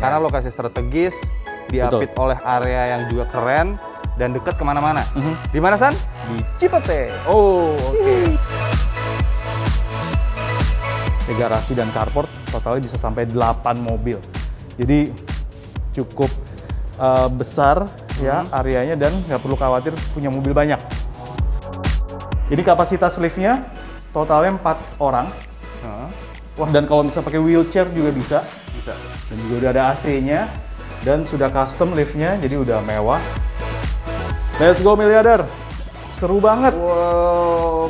Karena lokasi strategis, diapit oleh area yang juga keren dan dekat kemana-mana. Di mana, San? Di Cipete. Oh, oke. Garasi dan carport totalnya bisa sampai 8 mobil. Jadi cukup besar ya areanya dan nggak perlu khawatir punya mobil banyak. Ini kapasitas liftnya totalnya 4 orang. Wah, dan kalau misalnya pakai wheelchair juga bisa. Bisa. Dan juga udah ada AC-nya dan sudah custom liftnya, jadi udah mewah. Let's go miliarder. Seru banget. Wow,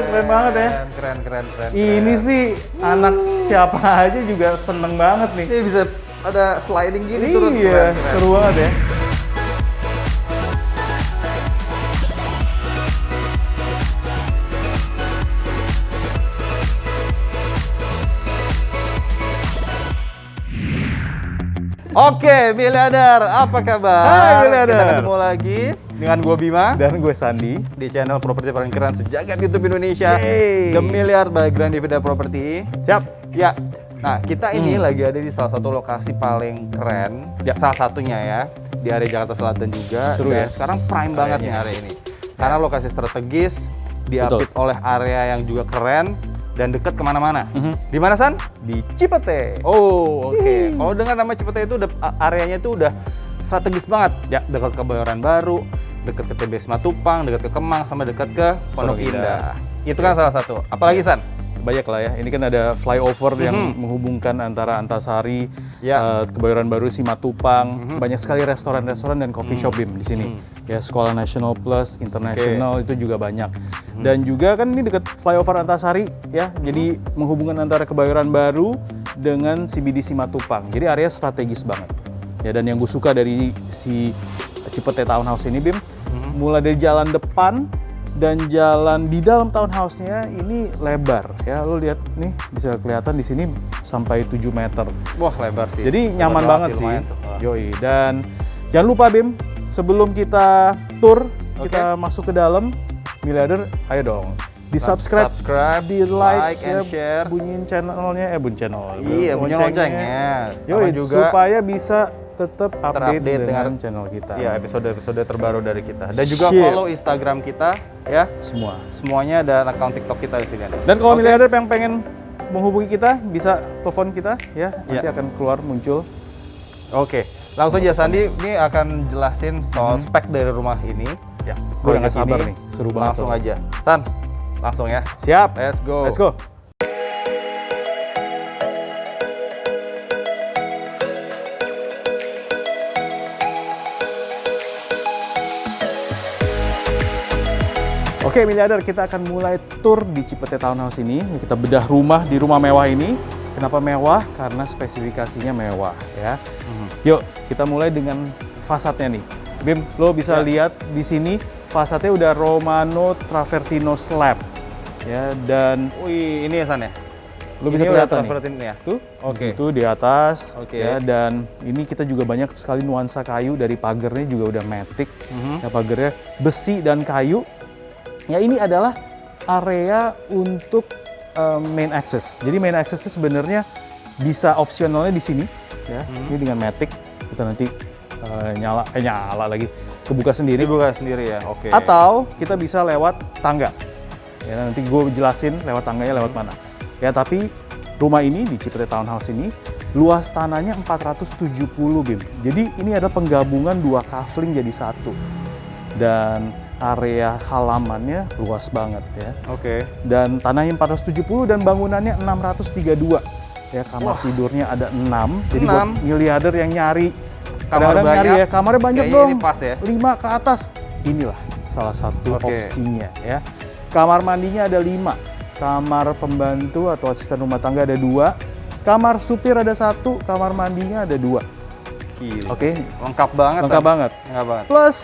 keren banget ya. Keren. Ini sih anak siapa aja juga seneng banget nih. Ini bisa ada sliding gini turun. Iya, seru banget ya. Oke, miliarder, apa kabar? Hai miliarder. Kita ketemu lagi dengan gue Bima Dan gue Sandi. di channel properti paling keren sejagat YouTube Indonesia, Yeay. The Miliar by Grand Divida Property. Siap. Ya, nah kita ini lagi ada di salah satu lokasi paling keren, Ya. salah satunya ya, di area Jakarta Selatan juga. Seru dan ya sekarang prime banget nih area ini. Karena lokasi strategis, diapit oleh area yang juga keren dan dekat kemana-mana. Di mana, San? Di Cipete. Oh, oke. Kalau dengar nama Cipete itu areanya itu udah strategis banget. Ya. Dekat ke Kebayoran Baru, dekat ke TBS Matupang, dekat ke Kemang, sama dekat ke Pondok Pondok Indah. Indah. Itu kan salah satu. Apalagi, San? Banyak lah ya. Ini kan ada flyover yang menghubungkan antara Antasari, Kebayoran Baru, Simatupang. Banyak sekali restoran-restoran dan coffee shop Bim di sini. Ya, Sekolah National Plus, International itu juga banyak. Dan juga kan ini dekat flyover Antasari ya. Jadi menghubungkan antara Kebayoran Baru dengan CBD Simatupang. Jadi area strategis banget. Ya, dan yang gue suka dari si Cipete Townhouse ini Bim, mulai dari jalan depan dan jalan di dalam townhouse-nya ini lebar ya. Lo lihat nih, bisa kelihatan di sini sampai 7 meter. Wah, lebar sih. Jadi Lebar nyaman banget sih. lumayan tuh. Wah. Yoi. Dan jangan lupa Bim, sebelum kita tour, kita masuk ke dalam, miliarder, ayo dong. Di subscribe, di like, and ya, share. bunyiin channelnya, bunyi channel. Iya, bunyi loncengnya. Sama Yoi, juga supaya bisa tetap update terupdate dengan channel kita. ya episode-episode terbaru dari kita. Dan juga Sip. follow Instagram kita ya. Semua. Semuanya ada account TikTok kita di sini. Dan kalau Oke. miliarder yang pengen menghubungi kita, bisa telepon kita ya. Nanti Ya. akan keluar muncul. Oke, langsung aja Sandi ini akan jelasin soal spek dari rumah ini. Ya, gue udah Proyek gak sabar ini. nih. Seru banget. Langsung soalnya. aja. San, langsung ya. Siap. Let's go. Let's go. Oke miliarder, kita akan mulai tour di Cipete Townhouse ini. Kita bedah rumah di rumah mewah ini. Kenapa mewah? Karena spesifikasinya mewah ya. Yuk, kita mulai dengan fasadnya nih. Bim, lo bisa lihat di sini fasadnya udah Romano Travertino slab. Ya, dan Wih, ini ya San ya? lo bisa Ini udah kelihatan nih. convertin ya? Tuh, Oke. itu di atas. Oke. Ya, dan ini kita juga banyak sekali nuansa kayu, dari pagarnya juga udah matic. Ya, pagarnya besi dan kayu. Ya, ini adalah area untuk main access. Jadi main access sebenarnya bisa opsionalnya di sini. Ya, ini dengan matic kita nanti nyala lagi, kebuka sendiri. Dibuka sendiri ya? Oke. Atau kita bisa lewat tangga. Ya, nanti gue jelasin lewat tangganya lewat mana. Ya, tapi rumah ini di Cipete Townhouse ini luas tanahnya 470 Bim. Jadi ini adalah penggabungan 2 kafling jadi satu. Dan area halamannya luas banget ya. Oke. Dan tanahnya 470 dan bangunannya 632. Ya, kamar tidurnya ada 6. Jadi buat 6? miliarder yang nyari Kamar kadang-kadang nyari banyak, ya, kamarnya banyak kayaknya dong. ini pas ya? 5 ke atas. Inilah salah satu Oke. opsinya ya. Kamar mandinya ada 5. Kamar pembantu atau asisten rumah tangga ada 2. Kamar supir ada 1, kamar mandinya ada 2. Gila. Oke, Lengkap banget. lengkap San. banget. Lengkap banget. Plus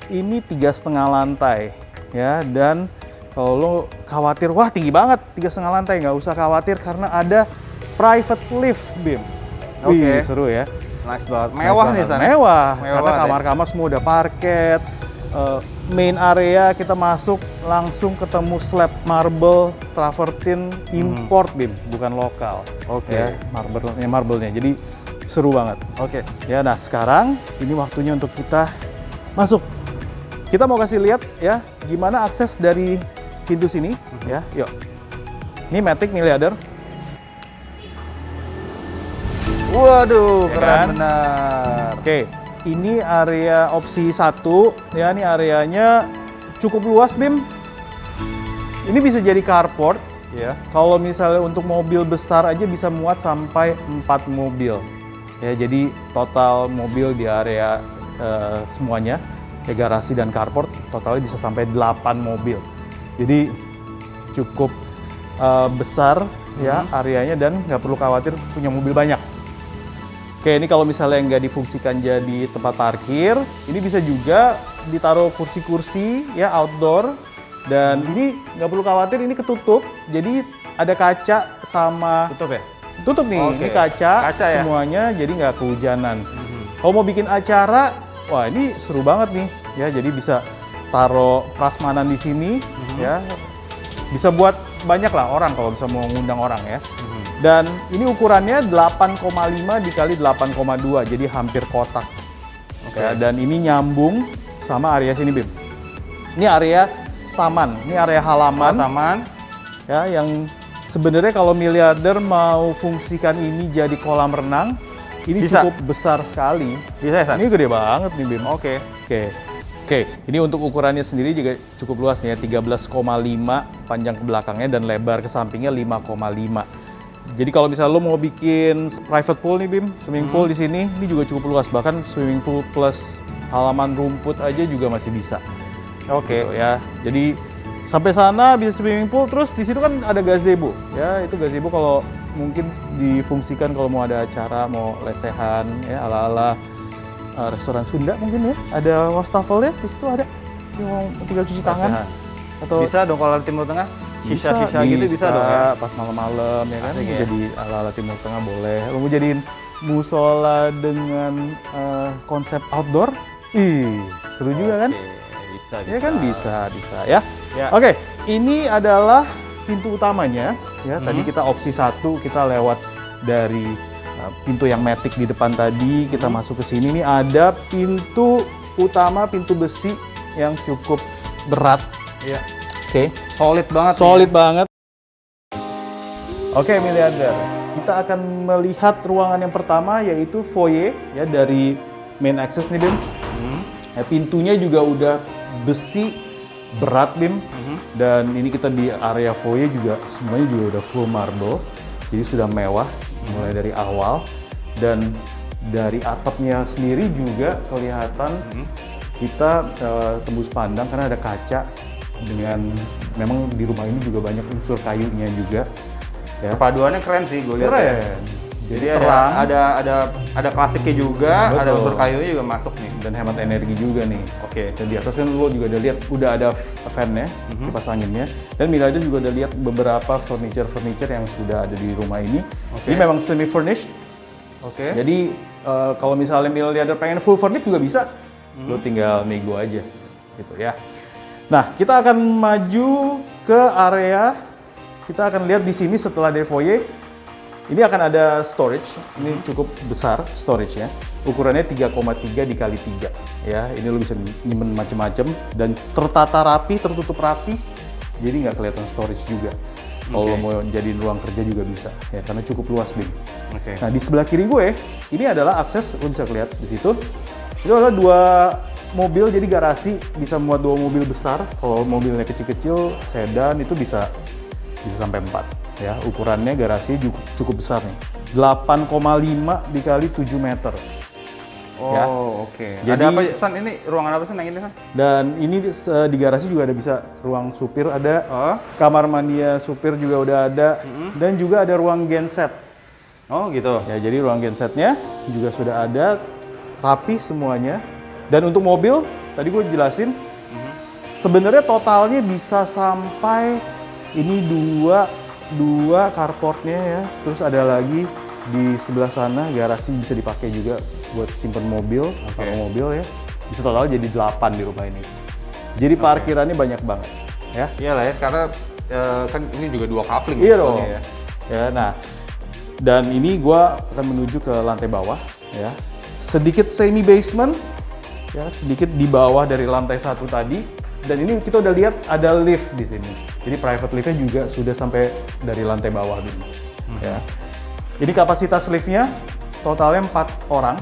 ini 3,5 lantai ya, dan kalau lo khawatir wah tinggi banget 3,5 lantai, nggak usah khawatir karena ada private lift Bim. Oke. Wih, seru ya. Nice banget. Mewah nih San. Mewah, Mewah karena banget ya. kamar-kamar semua udah parket. Main area kita masuk langsung ketemu slab marble travertine import Bim, bukan lokal. Oke. Ya, marblenya. Jadi seru banget. Oke. Ya, nah sekarang ini waktunya untuk kita masuk. Kita mau kasih lihat ya gimana akses dari pintu sini ya. Yuk. Ini Matic nih leader. Waduh, Ya keren kan? benar. Oke, ini area opsi 1 ya, ini areanya cukup luas Bim. Ini bisa jadi carport. Iya. Kalau misalnya untuk mobil besar aja bisa muat sampai 4 mobil. Ya, jadi total mobil di area semuanya, ya garasi dan carport totalnya bisa sampai 8 mobil. Jadi cukup besar ya areanya dan nggak perlu khawatir punya mobil banyak. Oke, ini kalau misalnya nggak difungsikan jadi tempat parkir, ini bisa juga ditaruh kursi-kursi ya outdoor. Dan ini nggak perlu khawatir, ini ketutup. Jadi ada kaca sama Tutup ya? tutup nih. Oke. Ini kaca Kaca ya? semuanya, jadi nggak kehujanan. Kalau mau bikin acara, wah ini seru banget nih. Ya, jadi bisa taruh prasmanan di sini, ya. Bisa buat banyak lah orang kalau bisa mau ngundang orang ya. Dan ini ukurannya 8,5 dikali 8,2, jadi hampir kotak. Oke. Ya, dan ini nyambung sama area sini Bim. Ini area taman, ini area halaman Taman. ya yang sebenarnya kalau miliarder mau fungsikan ini jadi kolam renang, ini Bisa. cukup besar sekali. Bisa ya, San? Ini gede banget nih Bim. Oke. Oke, ini untuk ukurannya sendiri juga cukup luas nih ya, 13,5 panjang ke belakangnya dan lebar ke sampingnya 5,5. Jadi kalau misalnya lo mau bikin private pool nih Bim, swimming pool di sini, ini juga cukup luas. Bahkan swimming pool plus halaman rumput aja juga masih bisa. Oke. Gitu ya. Jadi sampai sana bisa swimming pool, terus di situ kan ada gazebo. Ya, itu gazebo kalau mungkin difungsikan kalau mau ada acara, mau lesehan ya ala-ala restoran Sunda mungkin ya. Ada wastafelnya di situ ada. Yang mau tinggal cuci tangan Lesehan. atau Bisa dong kalau di Timur Tengah? Sisa-sisa gitu bisa dong ya? pas malam-malam ya kan. Asik ya. Jadi ala-ala Timur Tengah boleh. Lo mau jadiin musola dengan konsep outdoor? Ih, seru juga kan? Oke, bisa. Ya kan bisa ya. Ya. Oke, ini adalah pintu utamanya ya. Tadi kita opsi 1 kita lewat dari pintu yang matic di depan tadi, kita masuk ke sini nih ada pintu utama, pintu besi yang cukup berat. Iya. Oke. Solid banget. Solid banget. Oke, miliarder. Kita akan melihat ruangan yang pertama yaitu foyer ya dari main access nih Bim. Ya, pintunya juga udah besi berat Bim. Dan ini kita di area foyer juga semuanya juga udah full marble. Jadi sudah mewah mulai dari awal dan dari atapnya sendiri juga kelihatan kita tembus pandang karena ada kaca dengan memang di rumah ini juga banyak unsur kayunya juga. Ya. Perpaduannya keren sih gue lihat. Ya. Keren. Jadi terang. ada klasiknya juga, Betul. ada unsur kayunya juga masuk nih. Dan hemat energi juga nih. Oke. Dan di atas kan lo juga udah lihat udah ada fan-nya, kipas anginnya. Dan Miliarder juga udah lihat beberapa furniture yang sudah ada di rumah ini. Oke. Ini memang semi furnished. Oke. Jadi kalau misalnya Miliarder pengen full furnished juga bisa. Lo tinggal nego aja gitu ya. Nah, kita akan maju ke area. Kita akan lihat di sini setelah dari foyer. Ini akan ada storage. Ini cukup besar storage ya. Ukurannya 3,3 dikali 3 ya. Ini lo bisa nyimpen macam-macam dan tertata rapi, tertutup rapi. Jadi nggak kelihatan storage juga. Kalau lo mau jadiin ruang kerja juga bisa ya karena cukup luas Bim. Oke. Nah, di sebelah kiri gue ini adalah akses, lo bisa lihat di situ. Itu adalah 2 mobil, jadi garasi bisa muat 2 mobil besar. Kalau mobilnya kecil-kecil, sedan itu bisa sampai 4 ya. Ukurannya garasi cukup besar nih. 8,5 dikali 7 meter. Oh, Ya. oke. Jadi- Ada apa, San? Ini ruangan apa San yang ini, San? Dan ini di garasi juga ada bisa ruang supir ada, Oh. kamar mandi supir juga udah ada, dan juga ada ruang genset. Oh, gitu. Ya, jadi ruang gensetnya juga sudah ada, rapi semuanya. Dan untuk mobil, tadi gue jelasin, sebenarnya totalnya bisa sampai ini dua carportnya ya. Terus ada lagi di sebelah sana garasi bisa dipakai juga buat simpen mobil, taruh mobil ya. Bisa total jadi 8 di rumah ini. Jadi parkirannya banyak banget ya. Iyalah ya, karena kan ini juga 2 coupling Iya sebetulnya dong. ya. Ya, nah Dan ini gua akan menuju ke lantai bawah ya. Sedikit semi basement ya, sedikit di bawah dari lantai 1 tadi. Dan ini kita udah lihat ada lift di sini. Jadi private liftnya juga sudah sampai dari lantai bawah Bim. Ya. Ini kapasitas liftnya totalnya 4 orang.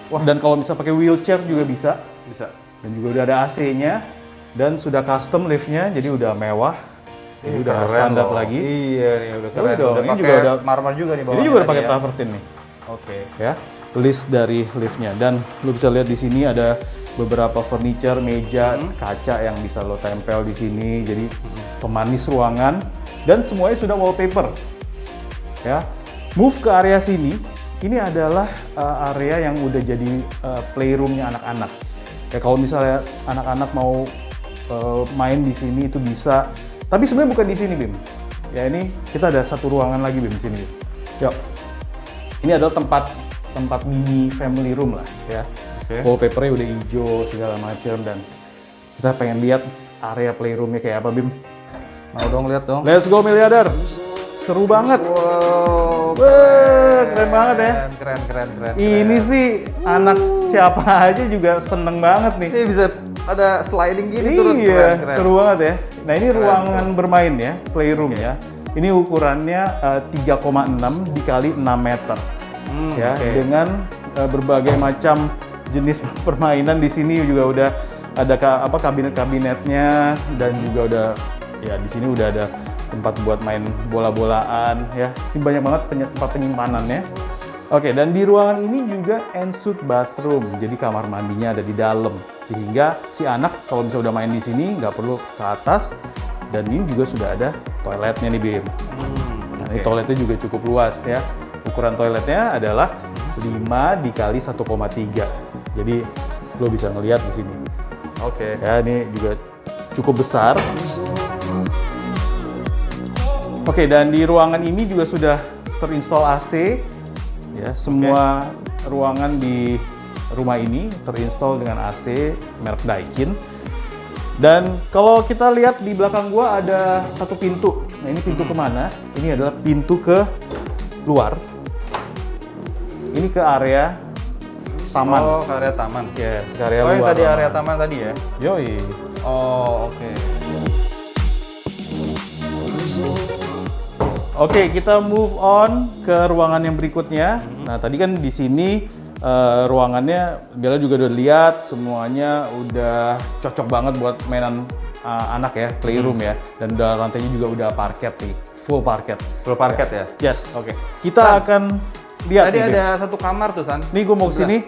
Wah, dan kalau bisa pakai wheelchair juga bisa. Bisa. Dan juga udah ada AC-nya dan sudah custom liftnya, jadi udah mewah. Jadi udah standar lagi. Iya nih, udah keren. Dong, Udah ini pakai juga udah marmer juga nih bawahnya. Ini juga udah pakai tadi ya. travertine nih. Oke. Ya, list dari liftnya. Dan lu bisa lihat di sini ada beberapa furniture, meja, kaca yang bisa lo tempel di sini. Jadi pemanis ruangan dan semuanya sudah wallpaper. Ya, move ke area sini. Ini adalah area yang udah jadi playroomnya anak-anak. Ya kalau misalnya anak-anak mau main di sini itu bisa. Tapi sebenarnya bukan di sini Bim. Ya ini kita ada satu ruangan lagi Bim di sini. Bim. Yuk. Ini adalah tempat mini family room lah ya. Oke. Wallpapernya udah hijau segala macam dan kita pengen lihat area playroomnya kayak apa Bim. Mau dong lihat dong. Let's go miliarder. Seru banget. Wow. Keren banget ya. Keren. Ini sih anak siapa aja juga seneng banget nih. Ini bisa ada sliding gini turun. Iya, Keren. seru banget ya. Nah ini Keren, ruangan bermain ya, playroom ya. Ini ukurannya 3,6 dikali 6 meter. Ya, oke. dengan berbagai macam jenis permainan di sini juga udah ada kabinet-kabinetnya dan juga udah ya di sini udah ada tempat buat main bola-bolaan ya. Ini banyak banget tempat penyimpanannya. Oke, dan di ruangan ini juga ensuite bathroom. Jadi kamar mandinya ada di dalam sehingga si anak kalau misalnya udah main di sini nggak perlu ke atas. Dan ini juga sudah ada toiletnya nih Bim. Nah, ini toiletnya juga cukup luas ya. Ukuran toiletnya adalah 5 dikali 1,3. Jadi lo bisa ngelihat di sini. Oke. Ya, ini juga cukup besar. Oke, dan di ruangan ini juga sudah terinstall AC. Ya, semua ruangan di rumah ini terinstall dengan AC merek Daikin. Dan kalau kita lihat di belakang gua ada satu pintu. Nah, ini pintu kemana? Ini adalah pintu ke luar. Ini ke area taman. Oh, ke area taman. Yes, ke area Oh, yang luar. tadi area taman tadi ya? Yoi. Oh, oke. Oke, kita move on ke ruangan yang berikutnya. Nah, tadi kan di sini ruangannya Bella juga udah lihat, semuanya udah cocok banget buat mainan anak ya, playroom ya. Dan udah lantainya juga udah parket nih, full parket. Full parket ya? Yes. Oke. Kita akan lihat Tadi nih, ada satu kamar tuh, San. nih gue mau kesini.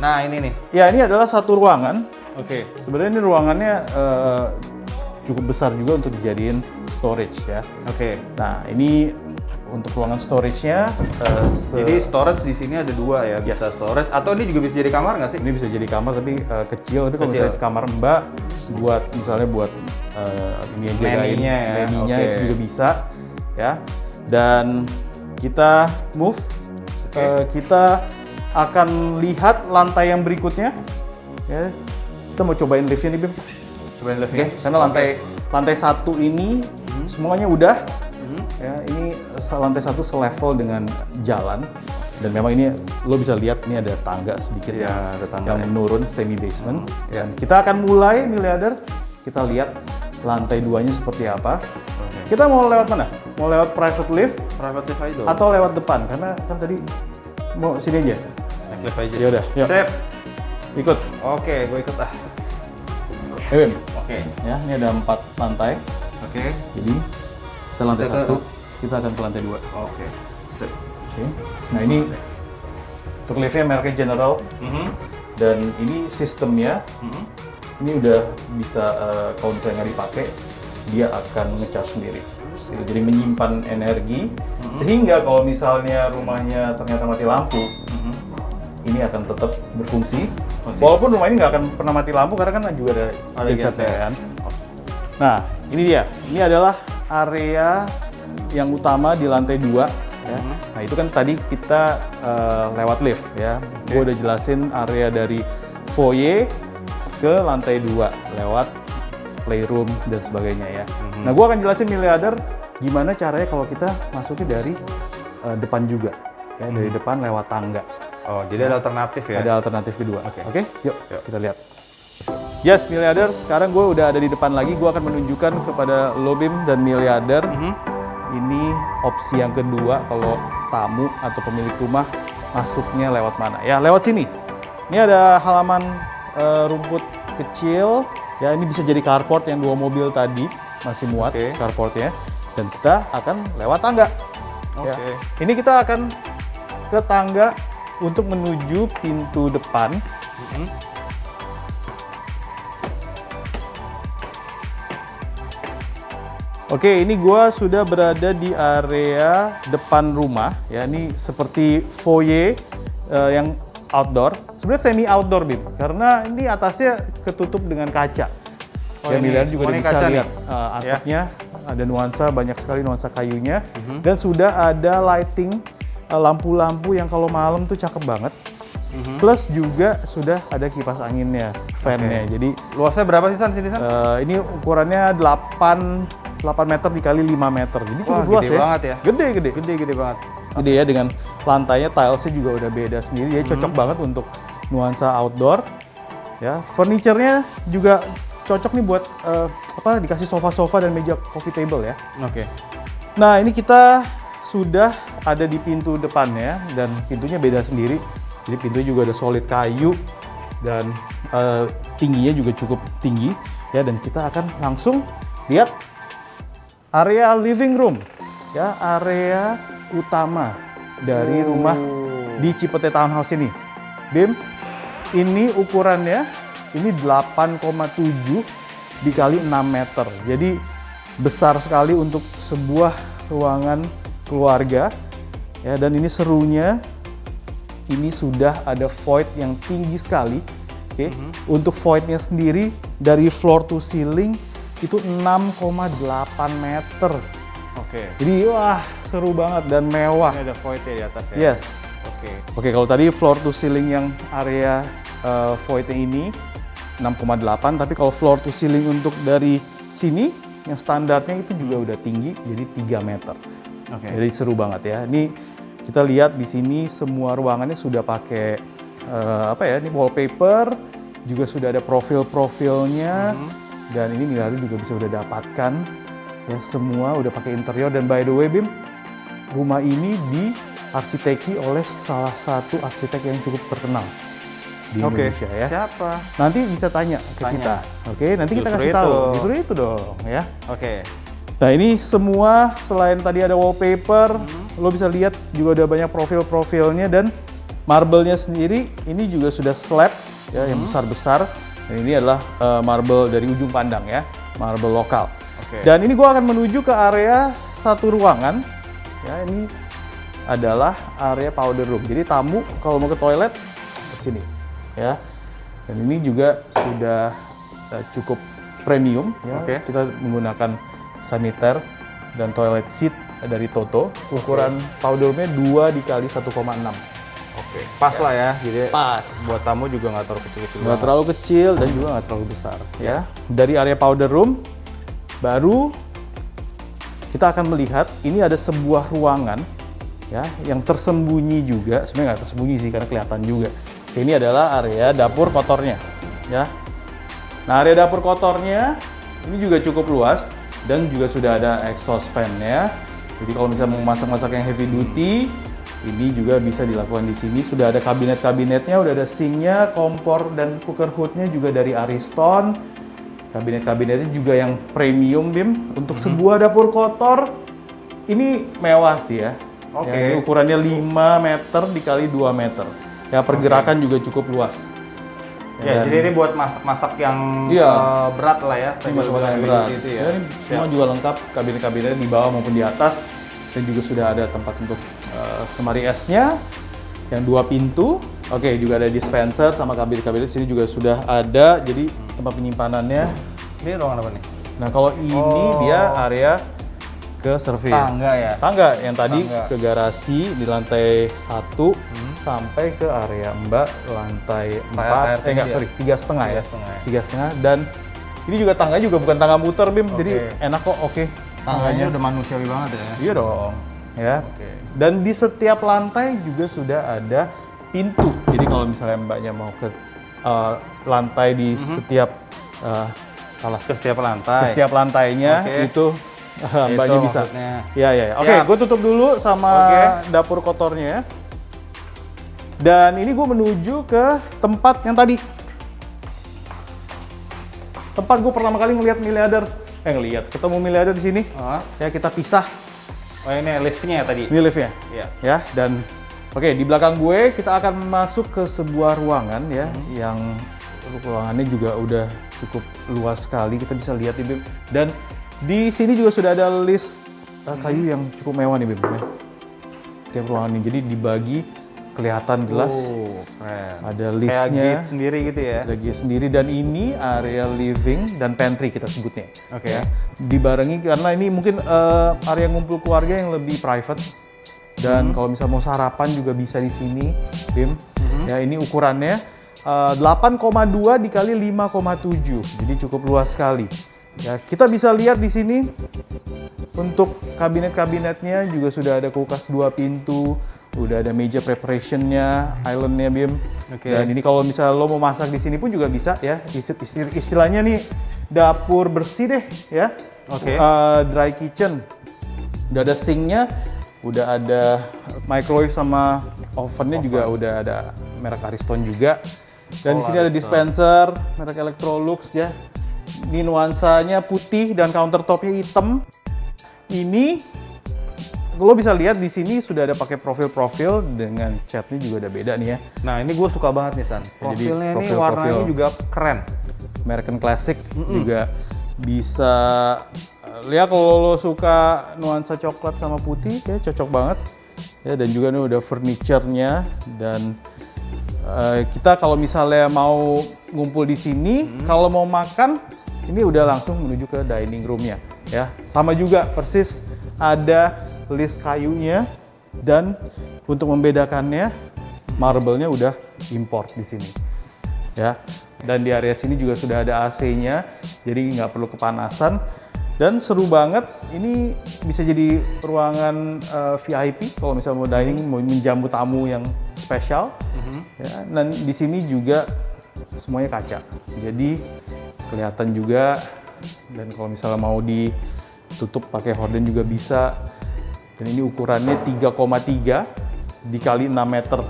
Nah, ini nih. Ya, ini adalah satu ruangan. Oke. Sebenarnya ini ruangannya cukup besar juga untuk dijadiin storage ya. Oke. Nah, ini untuk ruangan storage-nya. Jadi storage di sini ada dua ya, bisa Yes. storage atau ini juga bisa jadi kamar nggak sih? Ini bisa jadi kamar tapi kecil. Tapi kalau Kecil. misalnya kamar Mbak buat misalnya buat ini yang jagain Nanny-nya ya, nanny-nya oke. itu juga bisa ya. Dan kita move. Kita akan lihat lantai yang berikutnya. Ya, kita mau cobain liftnya nih Bim. Cobain liftnya. Karena lantai 1 ini semuanya udah. Ya, ini lantai 1 selevel dengan jalan dan memang ini lo bisa lihat ini ada tangga sedikit Iya, ada tangga yang ya. menurun semi basement. Ya. Dan kita akan mulai miliarder. Kita lihat lantai 2-nya seperti apa. Oke. Kita mau lewat mana? Mau lewat private lift Private lift aja dong. atau lewat depan? Karena kan tadi mau sini aja. Naik lift aja. Yaudah, yuk. Sip. Ikut. Oke, gue ikut ah. Bim. Oke. Ya, ini ada 4 lantai. Oke. Jadi kita lantai Kita ke- 1, kita akan ke lantai 2. Oke. Sip. Oke. Nah, ini untuk liftnya mereknya General. Dan ini sistemnya, ini udah bisa kalau misalnya nggak dipakai, dia akan nge-charge sendiri. Gitu. Jadi menyimpan energi, sehingga kalau misalnya rumahnya ternyata mati lampu, ini akan tetap berfungsi. Walaupun rumah ini nggak akan pernah mati lampu, karena kan juga ada gensetnya genset. kan. Nah, ini dia. Ini adalah area yang utama di lantai 2. Ya. Nah, itu kan tadi kita lewat lift ya. Gue udah jelasin area dari foyer ke lantai 2 lewat playroom dan sebagainya ya. Nah, gue akan jelasin miliarder gimana caranya kalau kita masuknya dari depan juga. Ya, dari depan lewat tangga. Oh, jadi ada alternatif ya? Ada alternatif kedua. Oke. Oke, yuk kita lihat. Yes, Miliarder, sekarang gue udah ada di depan lagi. Gue akan menunjukkan kepada lo Bim dan Miliarder. Ini opsi yang kedua kalau tamu atau pemilik rumah masuknya lewat mana? Ya, lewat sini. Ini ada halaman rumput kecil. Ya, ini bisa jadi carport yang 2 mobil tadi masih muat carportnya. Dan kita akan lewat tangga. Ya. Ini kita akan ke tangga untuk menuju pintu depan. Oke, ini gua sudah berada di area depan rumah. Ya, ini seperti foyer yang outdoor. Sebenarnya semi outdoor, Bim, karena ini atasnya ketutup dengan kaca. Oh, ya, Miliarder juga bisa kaca lihat atapnya ada nuansa, banyak sekali nuansa kayunya. Dan sudah ada lighting, lampu-lampu yang kalau malam tuh cakep banget. Plus juga sudah ada kipas anginnya, fan-nya. Jadi luasnya berapa sih San sini San? ini ukurannya 8 meter dikali 5 meter. Jadi cukup luas gede ya. banget ya. Gede banget. Gede ya, dengan lantainya tilesnya juga udah beda sendiri. Jadi cocok banget untuk nuansa outdoor. Ya, furniture-nya juga cocok nih buat dikasih sofa-sofa dan meja coffee table ya. Oke. Nah, ini kita sudah ada di pintu depannya dan pintunya beda sendiri. Jadi pintu juga ada solid kayu dan tingginya juga cukup tinggi ya, dan kita akan langsung lihat area living room ya, area utama dari rumah di Cipete Townhouse ini. Bim, ini ukurannya ini 8,7 dikali 6 meter. Jadi besar sekali untuk sebuah ruangan keluarga ya, dan ini serunya ini sudah ada void yang tinggi sekali. Oke. Untuk voidnya sendiri dari floor to ceiling itu 6,8 meter. Oke. Jadi wah, seru banget dan mewah. Ini ada void-nya di atas ya? Yes. Oke, kalau tadi floor to ceiling yang area voidnya ini 6,8, tapi kalau floor to ceiling untuk dari sini yang standarnya itu juga udah tinggi, jadi 3 meter. Oke. Jadi seru banget ya. Ini kita lihat di sini semua ruangannya sudah pakai ini wallpaper, juga sudah ada profil-profilnya, dan ini Miliarder juga bisa udah dapatkan ya, semua udah pakai interior. Dan by the way Bim, rumah ini diarsiteki oleh salah satu arsitek yang cukup terkenal di Indonesia ya. Siapa? Nanti bisa tanya ke kita. Oke, nanti kita kasih tahu. Justru itu dong ya. Oke. Nah, ini semua selain tadi ada wallpaper, lo bisa lihat juga ada banyak profil-profilnya, dan marble-nya sendiri ini juga sudah slab ya, yang besar-besar. Dan ini adalah marble dari ujung pandang ya, marble lokal. Dan ini gua akan menuju ke area satu ruangan ya, ini adalah area powder room. Jadi tamu kalau mau ke toilet ke sini ya. Dan ini juga sudah cukup premium ya. Kita menggunakan saniter dan toilet seat dari Toto. Ukuran powder room-nya 2 dikali 1,6. Oke, pas lah ya. Jadi pas. Buat tamu juga nggak terlalu kecil-kecil. Nggak terlalu kecil dan juga nggak terlalu besar ya. Dari area powder room, baru kita akan melihat ini ada sebuah ruangan ya, yang tersembunyi juga. Sebenarnya nggak tersembunyi sih, karena kelihatan juga. Ini adalah area dapur kotornya ya. Nah, area dapur kotornya ini juga cukup luas dan juga sudah ada exhaust fan-nya. Jadi kalau misalnya mau masak-masak yang heavy duty, ini juga bisa dilakukan di sini. Sudah ada kabinet-kabinetnya, udah ada sink-nya, kompor dan cooker hood-nya juga dari Ariston. Kabinet-kabinetnya juga yang premium Bim. Untuk sebuah dapur kotor ini mewah sih ya. Ya, ini ukurannya 5 meter dikali 2 meter. Ya, pergerakan juga cukup luas. Ya, jadi ini buat masak-masak yang berat lah ya. Ini masak-masak yang berat. Gitu ya. Ini semua juga lengkap, kabinet-kabinetnya di bawah maupun di atas. Dan juga sudah ada tempat untuk lemari esnya yang 2 pintu. Oke, juga ada dispenser sama kabinet-kabinet sini juga sudah ada. Jadi tempat penyimpanannya. Ini ruangan apa nih? Nah, kalau ini dia area ke servis. Tangga ya? Tangga, yang tadi ke garasi di lantai 1 sampai ke area Mbak lantai 4. 3,5 ya. 3,5. Dan ini juga tangga juga bukan tangga muter Bim, jadi enak kok. Tangganya udah manusiawi banget ya? Iya dong. ya. Dan di setiap lantai juga sudah ada pintu. Jadi kalau misalnya mbaknya mau ke lantai di setiap ke setiap lantai. Ke setiap lantainya itu mbaknya bisa. Maksudnya. Ya. Oke, gue tutup dulu sama dapur kotornya. Dan ini gue menuju ke tempat yang tadi. Tempat gue pertama kali ngelihat ketemu miliarder di sini. Ya, kita pisah. Oh, ini liftnya ya tadi? Ini liftnya. Iya. Ya, dan oke, di belakang gue kita akan masuk ke sebuah ruangan ya, yang ruangannya juga udah cukup luas sekali, kita bisa lihat nih Bim. Dan di sini juga sudah ada list kayu yang cukup mewah nih Bim. Ya. Tiap ruangan ini, jadi dibagi kelihatan jelas. Keren. Ada listnya. Kayak gate sendiri gitu ya? Ada gate sendiri, dan ini area living dan pantry kita sebutnya. Oke. Ya. Dibarengi karena ini mungkin area ngumpul keluarga yang lebih private. Dan kalau misalnya mau sarapan juga bisa di sini, Bim. Ya, ini ukurannya 8,2 dikali 5,7, jadi cukup luas sekali. Ya, kita bisa lihat di sini untuk kabinet-kabinetnya juga sudah ada kulkas 2 pintu, udah ada meja preparationnya, islandnya Bim. Dan ini kalau misalnya lo mau masak di sini pun juga bisa ya. Istilahnya nih dapur bersih deh ya. Dry kitchen. Udah ada sinknya. Udah ada microwave sama ovennya juga udah ada merek Ariston juga. Dan di sini ada dispenser merek Electrolux ya. Ini nuansanya putih dan countertopnya hitam. Ini lo bisa lihat di sini sudah ada pakai profil-profil dengan catnya juga udah beda nih ya. Nah, ini gue suka banget nih San. Profilnya ini warnanya juga keren. American Classic juga bisa. Lihat kalau lo suka nuansa coklat sama putih, ya cocok banget. Ya, dan juga nih udah furniture-nya, dan kita kalau misalnya mau ngumpul di sini, kalau mau makan, ini udah langsung menuju ke dining room-nya. Ya, sama juga persis ada list kayunya, dan untuk membedakannya, marble-nya udah import di sini. Ya, dan di area sini juga sudah ada AC-nya, jadi nggak perlu kepanasan. Dan seru banget, ini bisa jadi ruangan VIP kalau misalnya mau dining, mau menjamu tamu yang spesial. Ya, dan di sini juga semuanya kaca, jadi kelihatan juga. Dan kalau misalnya mau ditutup pakai horden juga bisa. Dan ini ukurannya 3,3 dikali 6 meter,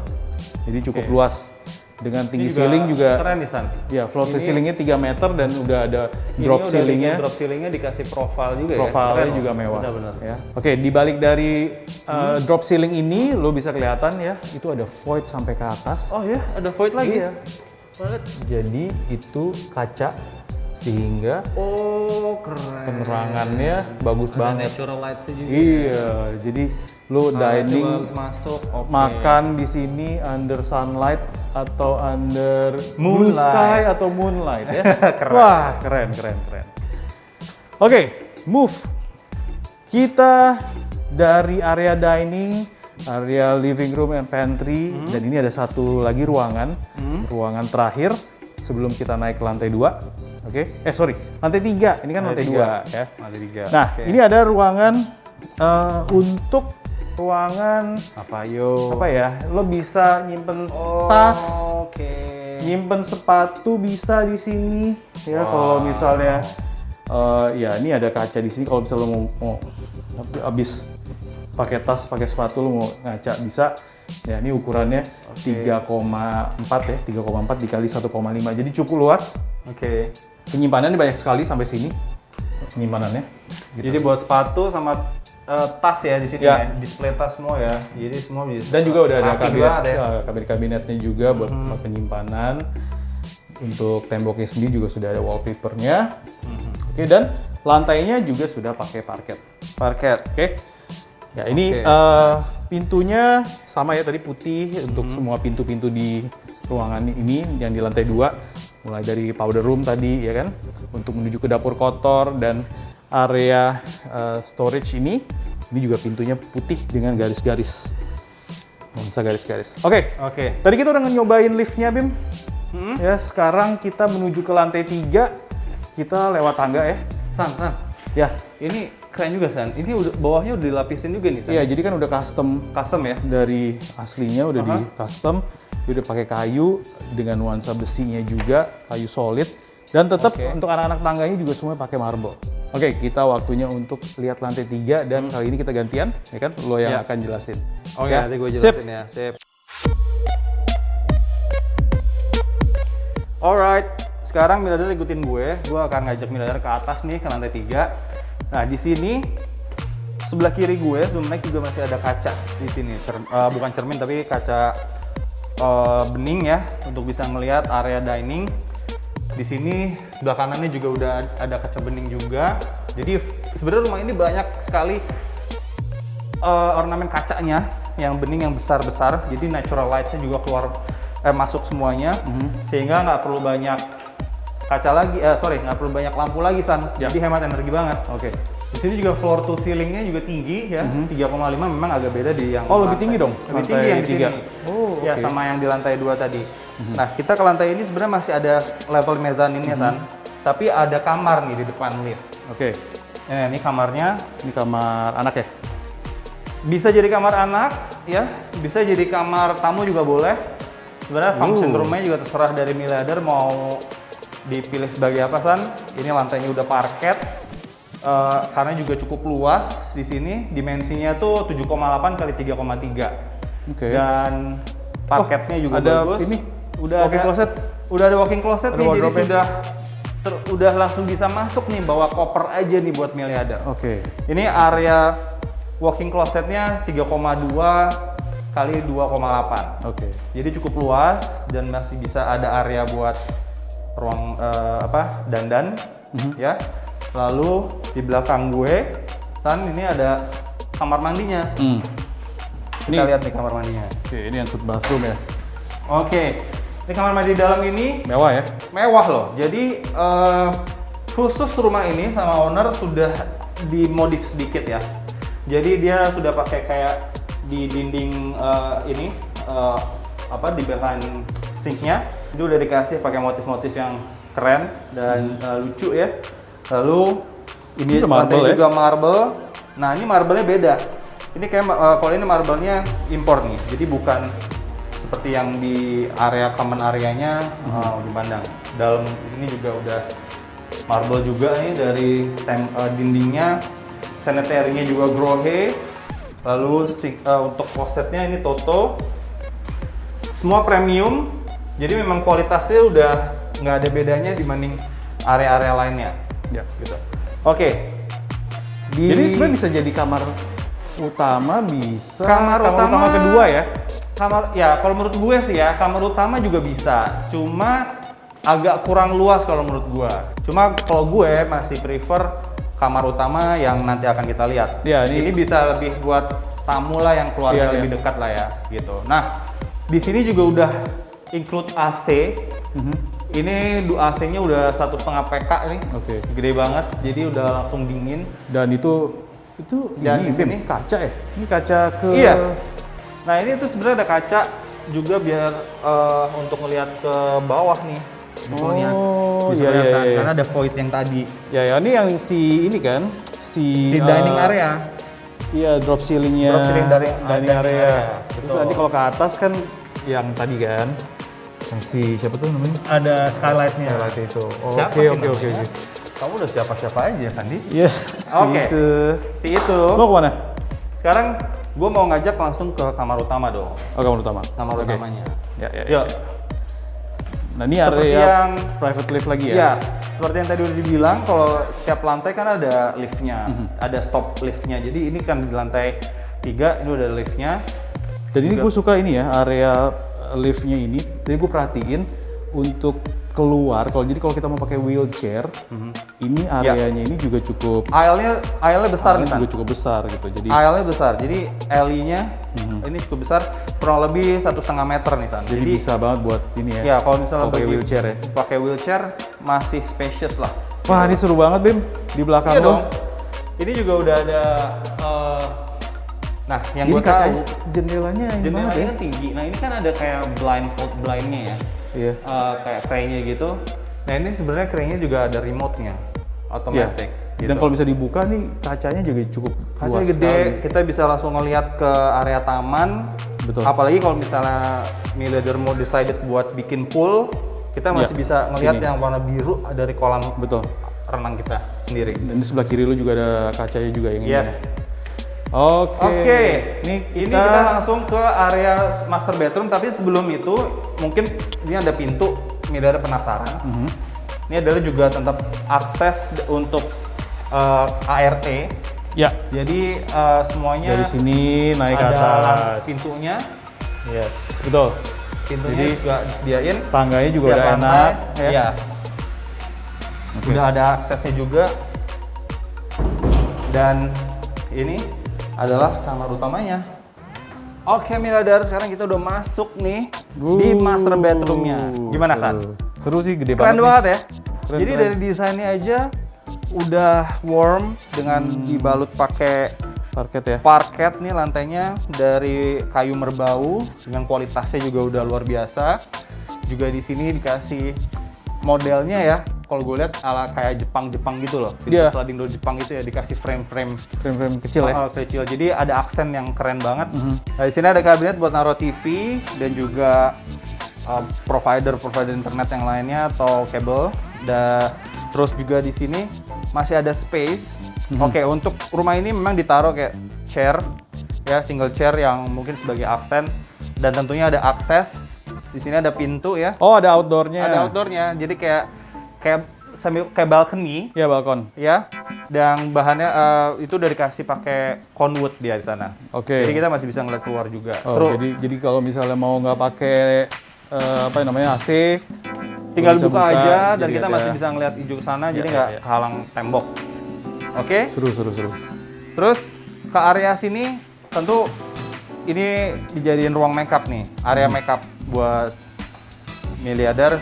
jadi cukup luas. Dengan tinggi ceiling juga keren nih San. Ya, floor to ceilingnya 3 meter dan udah ada drop ceilingnya. Drop ceilingnya dikasih profile juga ya. Profilnya juga mewah. Benar-benar. Ya. Oke, di balik dari drop ceiling ini lo bisa kelihatan ya, itu ada void sampai ke atas. Oh ya, ada void lagi ya. Jadi itu kaca sehingga keren. penerangannya bagus banget. Natural light-nya juga. Iya, jadi lo dining masuk, makan di sini under sunlight atau under blue sky atau moonlight ya. Keren. Wah, keren. Oke, move. Kita dari area dining, area living room and pantry, dan ini ada satu lagi ruangan terakhir sebelum kita naik ke lantai 2. Oke, lantai 3. Ini kan lantai 2 ya. Lantai 3. Nah, ini ada ruangan untuk ruangan apa ya? Lo bisa nyimpen tas, nyimpen sepatu bisa di sini. Ya, kalau misalnya ya ini ada kaca di sini. Kalau misalnya lo mau habis pakai tas, pakai sepatu, lo mau ngaca bisa. Ya, ini ukurannya 3,4 ya, 3,4 dikali 1,5. Jadi cukup luas. Penyimpanannya banyak sekali sampai sini. Penyimpanannya. Gitu. Jadi buat sepatu sama tas ya di sini ya, display tas semua ya. Jadi semua bisa. Dan juga udah ada kabinet-kabinetnya juga buat tempat penyimpanan. Untuk temboknya sendiri juga sudah ada wallpapernya. Oke, dan lantainya juga sudah pakai parket. Oke. Ya, ini pintunya sama ya, tadi putih untuk semua pintu-pintu di ruangan ini yang di lantai 2. Mulai dari powder room tadi ya kan, untuk menuju ke dapur kotor, dan area storage ini juga pintunya putih dengan garis-garis. Nuansa garis-garis. Oke. Tadi kita udah nyobain liftnya, Bim. Ya, sekarang kita menuju ke lantai 3. Kita lewat tangga ya. San. Ya. Ini keren juga San. Ini udah bawahnya udah dilapisin juga nih San. Iya, jadi kan udah custom ya. dari aslinya udah di custom, dia udah pakai kayu dengan nuansa besinya juga, kayu solid, dan tetap untuk anak-anak tangganya juga semua pakai marble. Oke, kita waktunya untuk lihat lantai 3 dan kali ini kita gantian, ya kan? Lo yang akan jelasin. Oke, nanti gue jelasin ya. Sip. Alright, sekarang miliarder ikutin gue akan ngajak miliarder ke atas nih, ke lantai 3. Nah, di sini sebelah kiri gue sebelum naik juga masih ada kaca di sini. Bukan cermin tapi kaca bening ya, untuk bisa ngelihat area dining. Di sini sebelah kanannya juga udah ada kaca bening juga. Jadi sebenarnya rumah ini banyak sekali ornamen kacanya yang bening yang besar-besar. Jadi natural lights-nya juga masuk semuanya, sehingga nggak perlu banyak kaca lagi. Nggak perlu banyak lampu lagi San. Jadi hemat energi banget. Oke. Di sini juga floor to ceilingnya juga tinggi ya, 3,5 memang agak beda di yang lebih tinggi dong? Lebih tinggi yang di sini. Ya, oke. sama yang di lantai 2 tadi. Nah, kita ke lantai ini sebenarnya masih ada level mezaninnya San. Tapi ada kamar nih di depan lift. Oke. Ini kamarnya. Ini kamar anak ya? Bisa jadi kamar anak ya, bisa jadi kamar tamu juga boleh. Sebenarnya function room-nya juga terserah dari miliarder mau dipilih sebagai apa San. Ini lantainya udah parket. Karena juga cukup luas di sini, dimensinya tuh 7,8 kali 3,3. Oke. Dan parketnya juga ada bagus. Ini udah walk-in closet. Udah ada walk-in closet Ada nih, jadi wardrobe-nya. udah langsung bisa masuk nih, bawa koper aja nih buat miliarder. Oke. Ini area walk-in closetnya 3,2 kali 2,8. Oke. Jadi cukup luas dan masih bisa ada area buat ruang dandan ya. Lalu di belakang gue, San, ini ada kamar mandinya. Kita lihat nih kamar mandinya. Oke, ini yang bathroom ya. Oke, ini kamar mandi dalam ini Mewah ya? mewah loh. Jadi khusus rumah ini sama owner sudah dimodif sedikit ya. Jadi dia sudah pakai kayak di dinding ini di behind sinknya, itu udah dikasih pakai motif-motif yang keren dan lucu ya. Lalu ini lantai juga marble. Nah, ini marble-nya beda. Ini kayak kalau ini marble-nya impor nih. Jadi bukan seperti yang di area common area-nya dipandang. Dalam ini juga udah marble juga nih dari dindingnya. Sanitary-nya juga grohe. Lalu untuk klosetnya ini Toto. Semua premium. Jadi memang kualitasnya udah nggak ada bedanya dibanding area-area lainnya. Ya, gitu. Oke. Jadi sebenarnya bisa jadi kamar utama, bisa kamar utama kedua ya? Kalau menurut gue sih ya, kamar utama juga bisa. Cuma agak kurang luas kalau menurut gue. Cuma kalau gue masih prefer kamar utama yang nanti akan kita lihat. Ya, ini bisa lebih buat tamu lah yang keluarga lebih dekat lah ya, gitu. Nah, di sini juga udah include AC. Ini AC-nya udah 1,5 PK nih, gede banget, jadi udah langsung dingin. Dan itu dan ini sini kaca ya? Ini kaca ke... Iya. Nah, ini tuh sebenarnya ada kaca juga biar untuk ngelihat ke bawah nih. Bisa kelihatan, karena ada void yang tadi. Ya, ini yang ini kan, si dining area. Iya, drop ceiling-nya. Drop ceiling dari dining area. Terus nanti kalau ke atas kan yang tadi kan, yang siapa tuh namanya? Ada skylight-nya. Skylight itu. Oke. Kamu udah siapa-siapa aja, Sandi? Iya. Si itu. Lo kemana? Sekarang gue mau ngajak langsung ke kamar utama dong. Oh, kamar utama. Kamar utamanya. Ya. Yuk. Nah, ini area yang private lift lagi ya? Iya. Seperti yang tadi udah dibilang, kalau setiap lantai kan ada liftnya, ada stop liftnya. Jadi ini kan di lantai 3, ini udah ada liftnya. Dan ini gue suka ini ya, area liftnya ini. Jadi gue perhatiin untuk keluar, kalau kita mau pakai wheelchair, ini areanya ini juga cukup. Aisle-nya besar nih, juga cukup besar gitu. Jadi aisle-nya besar. Jadi alley-nya ini cukup besar, kurang lebih 1,5 meter nih San. Jadi bisa banget buat ini ya. Ya, kalau misalnya pakai wheelchair ya. Pakai wheelchair masih spacious lah. Wah, ini seru banget Bim di belakang lo. Dong. Ini juga udah ada nah, yang gue tahu jendelanya kan tinggi. Nah, ini kan ada kayak blindnya ya. Iya. Kayak crane-nya gitu. Nah, ini sebenarnya crane-nya juga ada remote-nya. otomatis. Dan kalau bisa dibuka nih kacanya juga cukup Kacanya luas gede, sekali. kita bisa langsung ngelihat ke area taman. Betul. Apalagi kalau misalnya Miliader mau decided buat bikin pool, kita masih Ya, bisa ngelihat sini. yang warna biru dari kolam Betul. renang kita sendiri. Dan di sebelah kiri lu juga ada kacanya juga yang ini. Yes. Oke. Ini kita langsung ke area master bedroom, tapi sebelum itu mungkin ini ada pintu, Miliader penasaran. Ini adalah juga tetap akses untuk ART. Ya. Jadi semuanya Dari sini naik ke ada atas. pintunya. Yes, betul. Pintunya Jadi, juga disediain. Tangganya juga Tiap udah lantai, enak ya. Iya. Oke. Udah ada aksesnya juga. Dan ini adalah kamar utamanya. Oke Miliader, sekarang kita udah masuk nih di master bedroomnya. Gimana San? Seru sih, gede Keren banget. banget ya. Keren, Jadi keren. dari desainnya aja udah warm dengan dibalut pakai Parket ya. parket nih, lantainya dari kayu merbau dengan kualitasnya juga udah luar biasa. Juga di sini dikasih modelnya ya. Kalau gue lihat ala kayak Jepang gitu loh. Iya. Sliding door Jepang itu ya, dikasih frame-frame Frame-frame kecil ya. kecil. Jadi ada aksen yang keren banget. Nah, di sini ada kabinet buat naruh TV dan juga provider internet yang lainnya atau kabel. Terus juga di sini masih ada space. Oke, untuk rumah ini memang ditaruh kayak chair ya, single chair yang mungkin sebagai aksen, dan tentunya ada akses. Di sini ada pintu ya. Oh, ada outdoornya. Ada outdoornya. Jadi kayak sambil kayak balcony Ya, balkon. ya. Dan bahannya itu udah dikasih pakai conwood dia di sana. Oke. Jadi kita masih bisa ngeliat keluar juga. Oh, Seru. jadi kalau misalnya mau nggak pakai apa namanya AC, Tinggal bisa buka aja dan jadi kita ada- masih bisa ngeliat hijau ke sana, jadi Ya, nggak ya. kehalang tembok. Oke. Seru. Terus ke area sini tentu ini dijadiin ruang makeup nih, area makeup buat Miliader.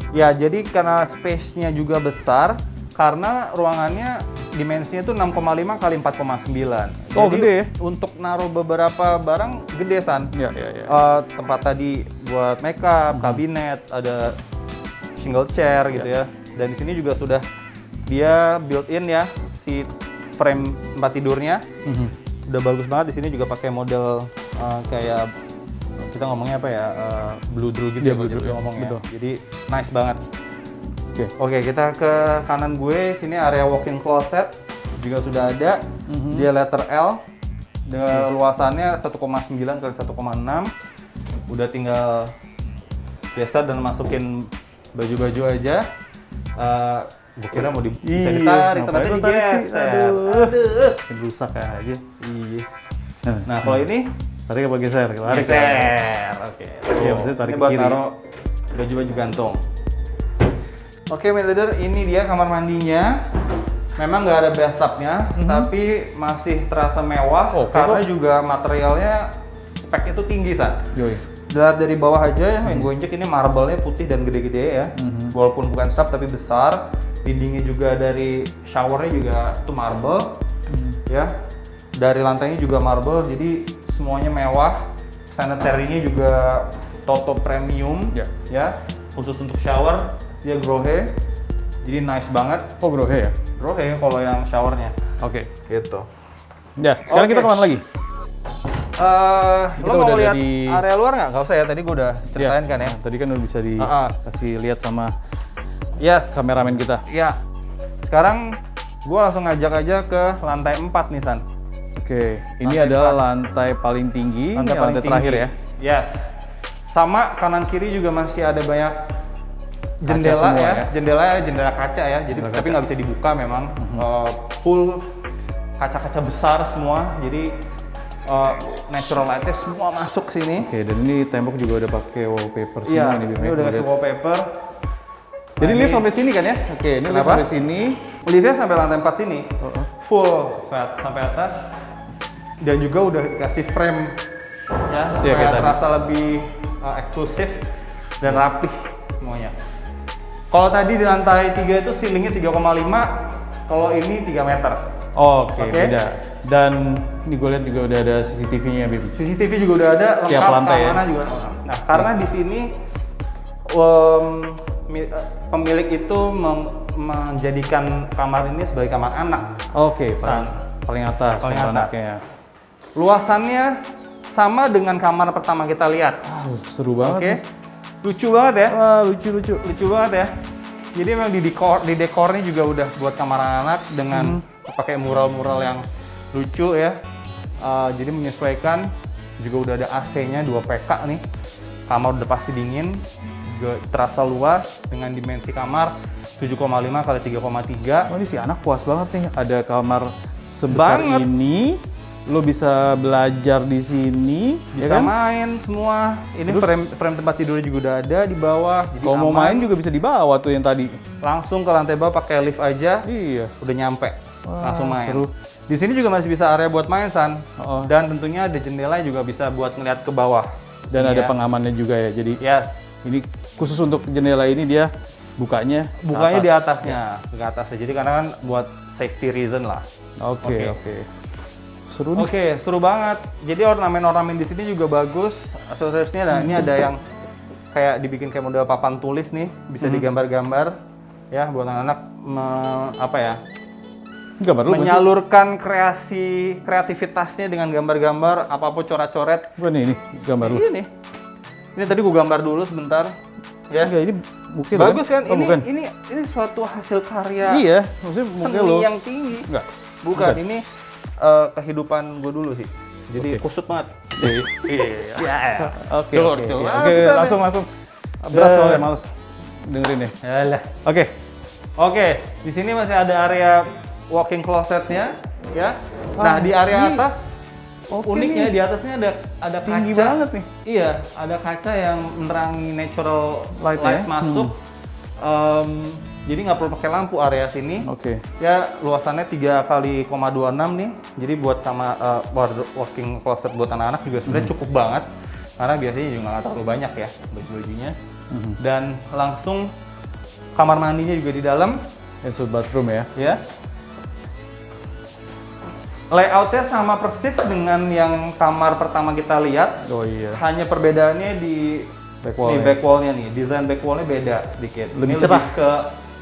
Ya, jadi karena space-nya juga besar, karena ruangannya dimensinya tuh 6,5 kali 4,9. Oh, Jadi gede ya? untuk naruh beberapa barang gede San. Ya. Tempat tadi buat makeup, kabinet, ada single chair gitu ya. Dan di sini juga sudah dia built-in ya si frame tempat tidurnya. Udah bagus banget. Di sini juga pakai model kayak kita ngomongnya apa ya, bludru gitu Iya, ya, kalau bludru, kita ya. ngomongnya. Betul. Jadi nice banget. Oke. Oke, kita ke kanan gue. Sini area walk-in closet juga sudah ada. Dia letter L. Dengan luasannya 1,9 kali 1,6. Udah tinggal biasa dan masukin baju-baju aja. Gue kira mau bisa ditarik, ngapain ternyata lu tarik sih? digeser. Aduh. Bikin rusak aja. Iya. Nah, kalau ini Tarik apa geser? Tarik. geser. Oke. Iya, maksudnya tarik Ini ke buat kiri. naruh baju-baju gantung. Oke, Miliader, ini dia kamar mandinya. Memang nggak ada bathtubnya, tapi masih terasa mewah Oke, karena kok. juga materialnya speknya tuh tinggi, San. Yoi. Lihat dari bawah aja ya, yang gue injek ini marble-nya putih dan gede-gede ya. Walaupun bukan slab tapi besar. Dindingnya juga dari showernya juga itu marble. Ya. Dari lantainya juga marble, jadi semuanya mewah. Sanitary-nya juga Toto premium ya. Khusus untuk shower dia grohe. Jadi nice banget. Oh, grohe ya? Grohe kalau yang showernya Oke. gitu. Ya, sekarang Oke. kita kemana lagi? Lo Kita mau udah lihat di- area luar nggak? Nggak usah ya, tadi gue udah ceritain kan ya. Nah, tadi kan udah bisa Ah. dikasih lihat sama Yes. kameramen kita. Ya. Sekarang gue langsung ngajak aja ke lantai 4 nih, San. Oke, ini Lantai adalah lantai paling tinggi, ini paling lantai terakhir tinggi. ya. Yes. Sama kanan kiri juga masih ada banyak jendela semua ya. ya. Jendela kaca ya. Jadi Jendela tapi kaca. nggak bisa dibuka memang. Full kaca-kaca besar semua. Jadi natural light-nya semua masuk sini. Oke, dan ini tembok juga udah pakai wallpaper semua Iya, ini Bim, ini ya, udah gua kasih lihat. wallpaper. Jadi Nah, lift ini- sampai sini kan ya? Oke, ini lift Kenapa? sampai sini. Liftnya sampai lantai 4 sini, full sampai atas, dan juga udah dikasih frame ya, Iya, supaya kayak tadi. terasa lebih eksklusif dan rapih semuanya. Kalau tadi di lantai 3 itu ceilingnya 3,5, kalau ini 3 meter. Oke, Oke. beda. Dan ini gue lihat juga udah ada CCTV-nya, Bim. CCTV juga udah ada, Tiap lengkap, lantai ya? keamanan juga. Nah, karena di sini pemilik itu menjadikan kamar ini sebagai kamar anak. Oke, San. paling atas, Paling kamar atas. anaknya. Luasannya sama dengan kamar pertama kita lihat. Seru banget. Oke. nih. Lucu banget ya. Wah, lucu-lucu. Lucu banget ya. Jadi memang di dekornya juga udah buat kamar anak dengan pakai mural-mural yang lucu ya. Jadi menyesuaikan, juga udah ada AC-nya 2 PK nih. Kamar udah pasti dingin, juga terasa luas dengan dimensi kamar 7,5 kali 3,3. Oh, ini si anak puas banget nih. Ada kamar sebesar Banget. ini, lo bisa belajar di sini, Bisa ya kan? main semua. Ini Terus? frame tempat tidurnya juga udah ada di bawah. Jadi Kalau mau aman. main juga bisa di bawah tuh yang tadi. Langsung ke lantai bawah pakai lift aja, Iya. udah nyampe. Wah, Langsung main. seru. Di sini juga masih bisa area buat main, San. Oh. Dan tentunya ada jendela juga bisa buat ngeliat ke bawah. Dan ada Iya. pengamannya juga ya. Jadi Yes. ini khusus untuk jendela ini dia bukanya ke Bukanya di atas. atasnya, ke atasnya. Jadi karena kan buat safety reason lah. Oke, Oke. oke. Seru nih. Oke, seru banget. Jadi ornamen-ornamen di sini juga bagus. Aksesorisnya, nah ini ada yang kayak dibikin kayak model papan tulis nih, bisa digambar-gambar ya buat anak-anak apa ya? Gambar lu bukan sih? Menyalurkan kreativitasnya dengan gambar-gambar apapun coret-coret. Bukan ini gambar lu. Ini nih. Ini tadi gua gambar dulu sebentar. Ya. Enggak, ini mungkin Bagus kan? Oh, bukan. Ini suatu hasil karya Iya, maksudnya mungkin seni lo. yang tinggi. Enggak. Bukan, ini kehidupan gue dulu sih. Jadi kusut banget. Iya. Ya. Oke, Cur, oke, cur. oke. Ah, Oke, bisa, langsung. Berat soalnya, males dengerin ya. Yalah. Oke. Oke, di sini masih ada area walking closetnya, ya. Nah, di area ini atas oke uniknya nih. di atasnya ada Tinggi kaca. banget nih. Iya, ada kaca yang menerangi natural Light light, ya? masuk. Jadi nggak perlu pakai lampu area sini. Oke. Ya luasannya 3 kali 0,26 nih. Jadi buat walking closet buat anak-anak juga sebenarnya cukup banget. Karena biasanya juga nggak terlalu banyak ya baju-bajunya. Dan langsung kamar mandinya juga di dalam. Ensuite bathroom ya. Ya. Layoutnya sama persis dengan yang kamar pertama kita lihat. Oh iya. Hanya perbedaannya di Back wall-nya. nih. Desain back wall-nya beda sedikit. Lebih Ini cerah. Lebih ke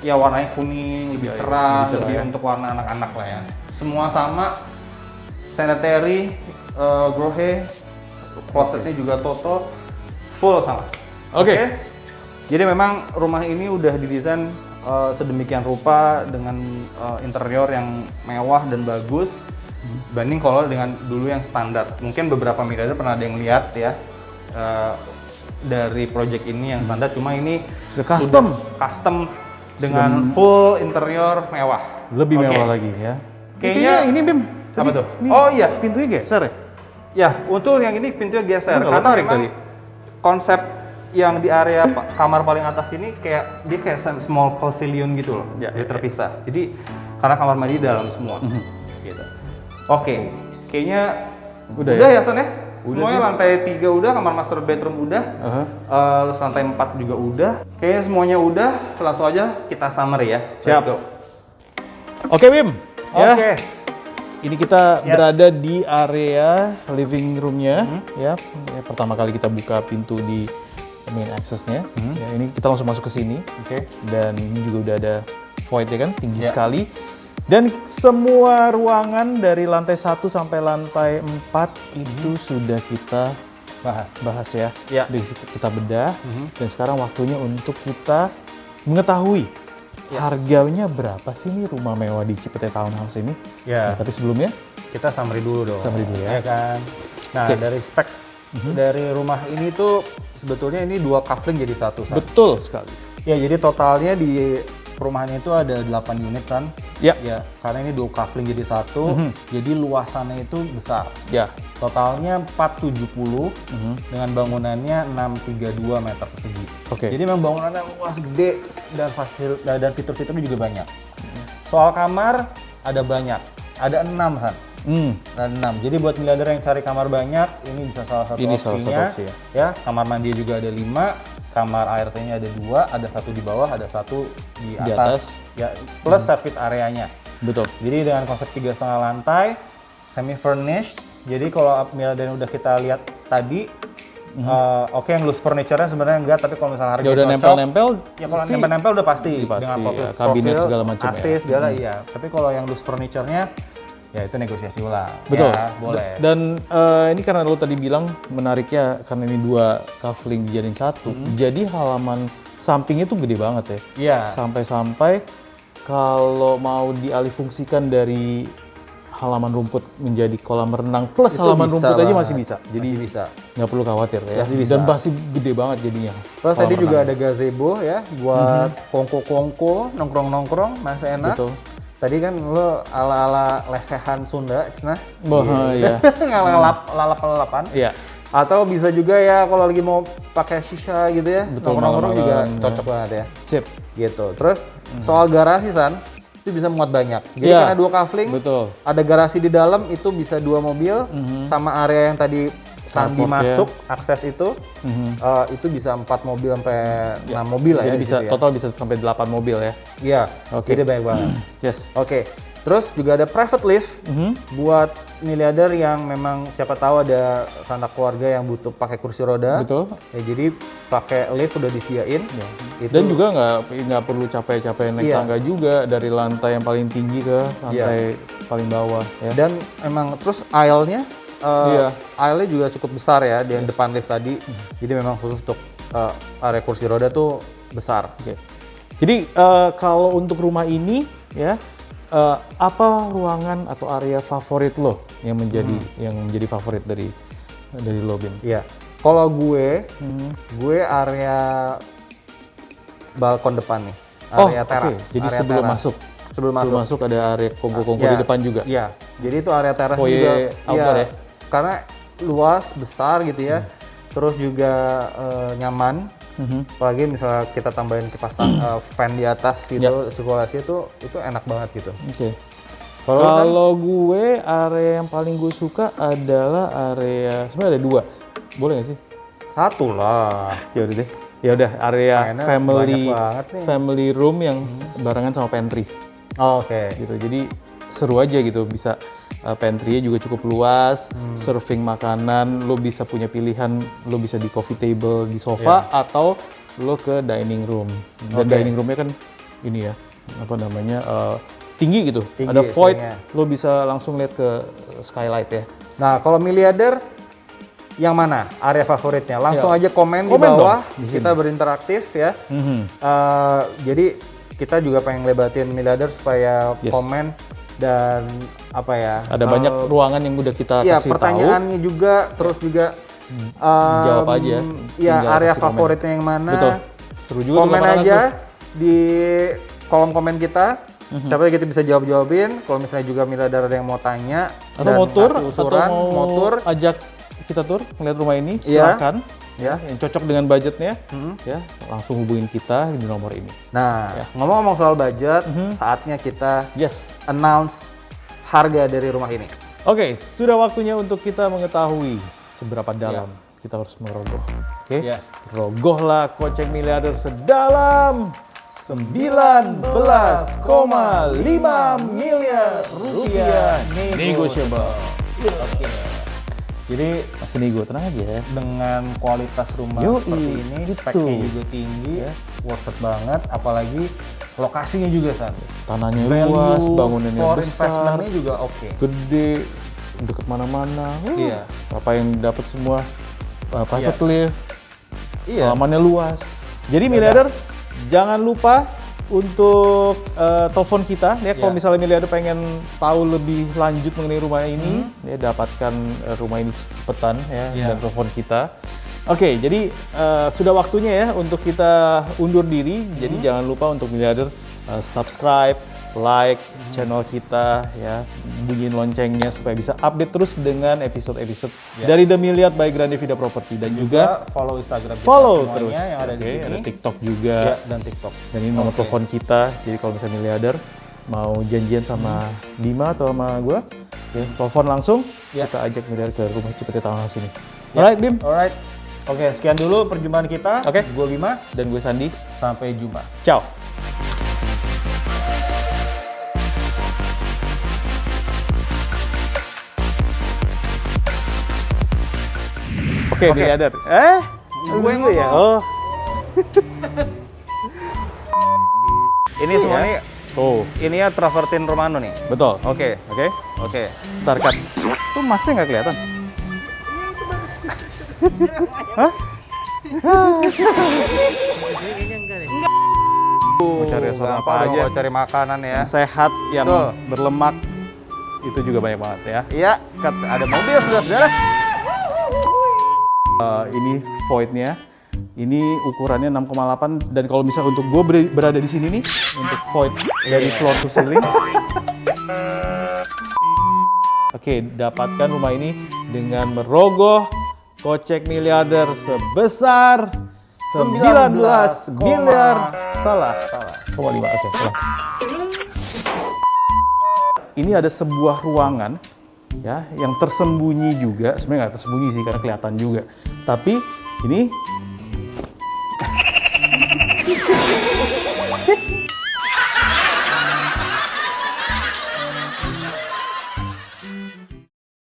ya warnanya kuning, lebih Iya, cerah, lebih cerah lebih ya. untuk warna anak-anak lah ya. Semua sama. Sanitary, grohe, closetnya juga Toto, full sama. Oke. Jadi memang rumah ini udah didesain sedemikian rupa dengan interior yang mewah dan bagus. Banding kalau dengan dulu yang standar. Mungkin beberapa miliarder pernah ada yang lihat ya dari project ini yang standar. Cuma ini Sudah custom. custom dengan full interior mewah. Lebih Oke. mewah lagi ya. Kayaknya ini Bim. apa tuh? Ini Oh iya, pintunya geser ya? ya untuk yang ini pintunya geser Nggak karena tarik memang tadi. konsep yang di area kamar paling atas ini kayak dia kayak small pavilion gitu loh, Ya, dia ya, terpisah. Jadi karena kamar mandi di dalam semua. Gitu. Oke, kayaknya Udah ya ya? San ya? Semuanya sih. lantai 3 udah, kamar master bedroom udah, terus lantai 4 juga udah. Kayaknya semuanya udah, langsung aja kita summary ya. Siap. Let's go. Oke Bim. Ya. Oke. Ini kita Yes. berada di area living room-nya ya. Ya, pertama kali kita buka pintu di main access-nya. Ya, ini kita langsung masuk ke sini. Oke. Dan ini juga udah ada void ya kan, tinggi Ya. sekali. Dan semua ruangan dari lantai 1 sampai lantai 4 itu sudah kita bahas ya. Ya. Di situ kita bedah. Dan sekarang waktunya untuk kita mengetahui harganya berapa sih nih rumah mewah di Cipete Townhouse ini. Ya. Nah, tapi sebelumnya Kita summary dulu dong. Summary dulu ya. kan. Nah, Oke. dari spek dari rumah ini tuh sebetulnya ini 2 coupling jadi satu. San. betul sekali. Ya, jadi totalnya di perumahan itu ada 8 unit kan. Ya. Ya, karena ini 2 coupling jadi satu. Jadi luasannya itu besar. Ya. Totalnya 470 dengan bangunannya 632 meter persegi. Oke. Jadi memang bangunannya luas gede dan fitur-fiturnya juga banyak. Soal kamar ada banyak. Ada 6 San. Dan 6. Jadi buat miliarder yang cari kamar banyak, ini bisa salah satu Ini salah opsinya. satu opsi ya. Ya, kamar mandi juga ada 5, kamar ART-nya ada 2, ada 1 di bawah, ada 1 di Di atas. Ya, plus service areanya. Betul. Jadi dengan konsep 3,5 lantai, semi furnished. Jadi kalau miliarder yang udah kita lihat tadi, Oke, yang loose furniture-nya sebenarnya enggak, tapi kalau misalnya harga Ya udah cocok, nempel-nempel. ya kalau nempel-nempel udah pasti, dengan ya. Kabinet segala macam AC segala iya. Tapi kalau yang loose furniture-nya ya itu negosiasi ulang. Betul. Ya, boleh. Dan ini karena lo tadi bilang menariknya karena ini 2 kafling dijadiin satu. Jadi halaman sampingnya tuh gede banget ya. Iya. Sampai-sampai kalau mau dialihfungsikan dari halaman rumput menjadi kolam renang plus Itu halaman bisa rumput aja banget. masih bisa. Jadi Masih bisa. nggak perlu khawatir ya. Masih bisa. Dan masih gede banget jadinya. Terus kolam tadi juga renang. ada gazebo ya, buat kongko-kongko, nongkrong-nongkrong, masih enak. Betul. Tadi kan lo ala-ala lesehan Sunda, cenah. Wah, iya. Lalap-lalapan. Iya. Atau bisa juga ya kalau lagi mau pakai shisha gitu ya, Betul, nongkrong-nongkrong juga malam-malam, cocok banget ya. Sip. Gitu. Terus soal garasi San, itu bisa muat banyak. Jadi Iya. karena 2 kafling, Betul. ada garasi di dalam itu bisa 2 mobil, sama area yang tadi Sandi Carport ya. masuk akses itu bisa 4 mobil sampai 6 mobil lah ya. Jadi di bisa situ ya. total bisa sampai 8 mobil ya. Iya. Oke. Jadi banyak banget. Yes. Oke. Terus juga ada private lift buat miliarder yang memang siapa tahu ada sanak keluarga yang butuh pakai kursi roda. Betul. Ya, jadi pakai lift udah disediain. Itu Dan juga nggak perlu capek-capek naik Iya. tangga juga dari lantai yang paling tinggi ke lantai paling bawah ya. dan memang terus aisle-nya Iya. aisle-nya juga cukup besar ya di depan lift tadi. Jadi memang khusus untuk area kursi roda tuh besar. Oke. Jadi kalau untuk rumah ini ya apa ruangan atau area favorit lo yang menjadi favorit dari lo, Bim? Iya. Kalau gue area balkon depan nih, area teras. oke. Jadi area sebelum teras. masuk. Sebelum masuk. ada area kongko-kongko di depan juga. Iya. Jadi itu area teras Foyer juga. outdoor ya? Karena luas, besar gitu ya. Terus juga nyaman. Apalagi misalnya kita tambahin kipas fan di atas gitu, sirkulasi itu enak banget gitu. Oke. Kalau Kalau gue area yang paling gue suka adalah area sebenarnya ada 2. Boleh nggak sih? satu lah. Ya udah deh. Ya udah area Pengennya family banyak banget nih. family room yang barengan sama pantry Oke. gitu. Jadi seru aja gitu, bisa pantry-nya juga cukup luas, serving makanan, lo bisa punya pilihan, lo bisa di coffee table di sofa atau lo ke dining room. Dan Oke. dining room-nya kan ini ya, apa namanya tinggi gitu. Tinggi Ada void, seringnya. lo bisa langsung lihat ke skylight ya. Nah, kalau miliarder yang mana area favoritnya? Langsung aja komen di Komen bawah. dong, di sini. Kita berinteraktif ya. Jadi kita juga pengen lebatin miliarder supaya Yes. komen dan apa ya? Ada banyak ruangan yang udah kita Iya, kasih tahu. pertanyaannya juga, terus juga Jawab aja. Iya, Tinggal area kasih komen. favoritnya yang mana? Betul. Seru juga tuh Komen lapangan aja tuh. di kolom komen kita. Siapa tahu kita bisa jawabin. Kalau misalnya juga miliarder ada yang mau tanya Atau dan mau tur, kasih atau usuran, mau tur. ajak kita tur ngeliat rumah ini, Iya. silakan. Ya. Yang cocok dengan budgetnya, ya langsung hubungin kita di nomor ini. Nah, Ya. ngomong-ngomong soal budget, saatnya kita Yes. announce harga dari rumah ini. Oke, sudah waktunya untuk kita mengetahui seberapa dalam kita harus merogoh. Oke, Ya. rogohlah kocek miliarder sedalam 19,5 miliar rupiah negotiable. Oke. Jadi Masih nego, tenang aja ya. dengan kualitas rumah Yoi, seperti ini, gitu. speknya juga tinggi, worth it banget. Apalagi lokasinya juga San. Tanahnya Value luas, bangunannya for besar, investment-nya juga oke. gede, deket mana-mana. Iya. Apa yang dapat semua private lift, Iya. halamannya luas. Jadi miliarder, jangan lupa untuk telepon kita ya kalau Iya. misalnya miliarder pengen tahu lebih lanjut mengenai rumah ini, ya dapatkan rumah ini cepetan ya Iya. dan telepon kita. Oke, jadi sudah waktunya ya untuk kita undur diri. Jadi jangan lupa untuk miliarder subscribe, like channel kita ya, bunyiin loncengnya supaya bisa update terus dengan episode-episode dari The Miliard by Grande Vida Property dan juga follow Instagram kita follow semuanya terus. yang ada di Oke, sini. ada TikTok juga. Ya, dan TikTok. Dan ini nomor telepon kita. Jadi kalau misalnya miliarder mau janjian sama Bima atau sama gue, ya telepon langsung. Kita ajak miliarder ke rumah Cipete Townhouse ini. Alright, Bim. Alright. Oke, sekian dulu perjumpaan kita. Oke. Gue Bima. Dan gue Sandi. Sampai jumpa. Ciao. Oke, Oke, miliarder. Gue Lu ya. ngomong. Oh. Ini semua ya. nih, ini ya travertin Romano nih. Betul. Oke, Oke. oke. Ntar cut. Tuh masnya nggak kelihatan. Hah? Mau cari restoran apa aja? Mau cari makanan ya. Yang sehat, yang Betul. berlemak, itu juga banyak banget ya. Iya, ada mobil saudara-saudara. Ini void-nya, ini ukurannya 6,8 dan kalau misalnya untuk gue berada di sini nih, untuk void dari floor to ceiling. Oke, dapatkan rumah ini dengan merogoh kocek miliarder sebesar 19 miliar. Salah. 0,5. Oke, salah. Ini ada sebuah ruangan ya yang tersembunyi juga, sebenarnya nggak tersembunyi sih karena kelihatan juga. Tapi ini